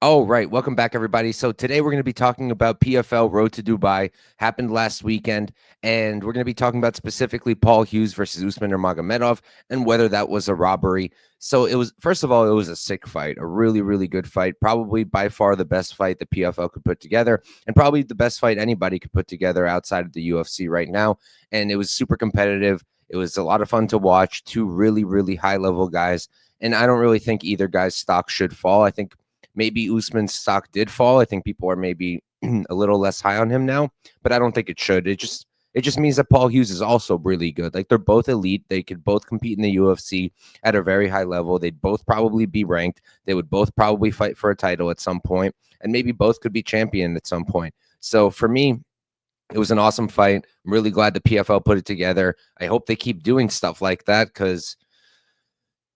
Oh, right. Welcome back, everybody. So today we're going to be talking about PFL Road to Dubai. Happened last weekend, and we're going to be talking about specifically Paul Hughes versus Usman Nurmagomedov and whether that was a robbery. So it was, first of all, it was a sick fight, a really, really good fight. Probably by far the best fight the PFL could put together, and probably the best fight anybody could put together outside of the UFC right now. And it was super competitive. It was a lot of fun to watch. Two really, really high level guys. And I don't really think either guy's stock should fall. I think maybe Usman's stock did fall. I think people are maybe a little less high on him now, but I don't think it should. It just means that Paul Hughes is also really good. Like they're both elite. They could both compete in the UFC at a very high level. They'd both probably be ranked. They would both probably fight for a title at some point, and maybe both could be champion at some point. So for me, it was an awesome fight. I'm really glad the PFL put it together. I hope they keep doing stuff like that because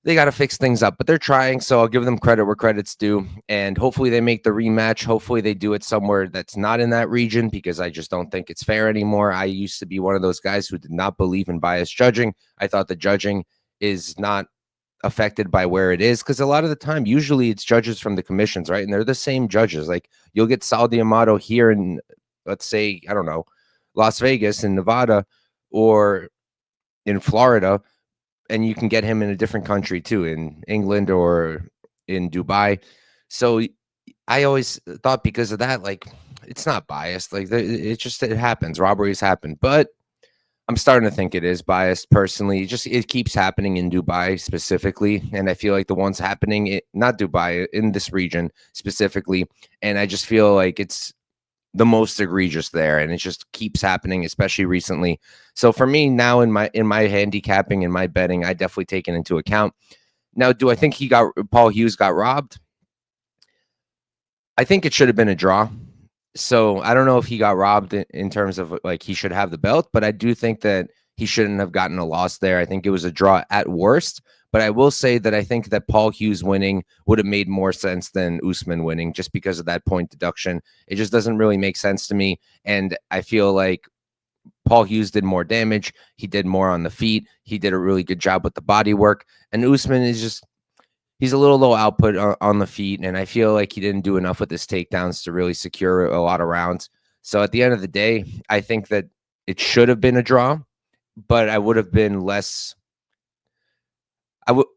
they got to fix things up, but they're trying. So I'll give them credit where credit's due. And hopefully they make the rematch. Hopefully they do it somewhere that's not in that region because I just don't think it's fair anymore. I used to be one of those guys who did not believe in biased judging. I thought the judging is not affected by where it is because a lot of the time, usually it's judges from the commissions, right? And they're the same judges. Like you'll get Saudi Amato here in, let's say, I don't know, Las Vegas in Nevada or in Florida, and you can get him in a different country too, in England or in Dubai. So I always thought because of that, like it's not biased. Like it happens. Robberies happen, but I'm starting to think it is biased personally. It keeps happening in Dubai specifically, and I feel like the ones happening not Dubai in this region specifically, and I just feel like it's the most egregious there, and it just keeps happening, especially recently. So for me now in my handicapping and my betting, I definitely take it into account. Now, do I think Paul Hughes got robbed? I think it should have been a draw. So I don't know if he got robbed in terms of like he should have the belt, but I do think that he shouldn't have gotten a loss there. I think it was a draw at worst. But I will say that I think that Paul Hughes winning would have made more sense than Usman winning just because of that point deduction. It just doesn't really make sense to me. And I feel like Paul Hughes did more damage. He did more on the feet. He did a really good job with the body work. And Usman is just he's a little low output on the feet, and I feel like he didn't do enough with his takedowns to really secure a lot of rounds. So at the end of the day, I think that it should have been a draw, but I would have been less.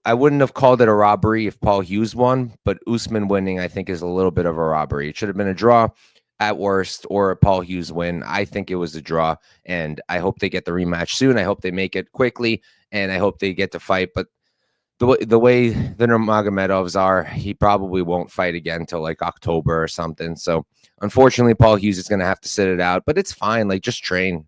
I wouldn't have called it a robbery if Paul Hughes won, but Usman winning, I think, is a little bit of a robbery. It should have been a draw at worst or a Paul Hughes win. I think it was a draw, and I hope they get the rematch soon. I hope they make it quickly, and I hope they get to fight. But the way the Nurmagomedovs are, he probably won't fight again until like October or something. So unfortunately, Paul Hughes is going to have to sit it out, but it's fine. Like just train,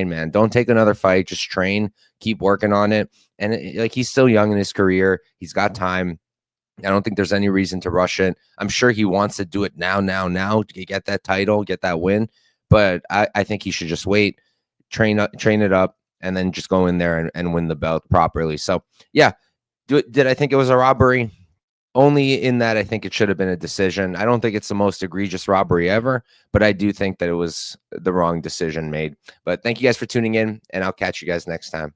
man. Don't take another fight. Just train, keep working on it. And like he's still young in his career. He's got time. I don't think there's any reason to rush it. I'm sure he wants to do it now to get that title, get that win. But I think he should just wait, train it up, and then just go in there and win the belt properly. So yeah, did I think it was a robbery? Only in that I think it should have been a decision. I don't think it's the most egregious robbery ever, but I do think that it was the wrong decision made. But thank you guys for tuning in, and I'll catch you guys next time.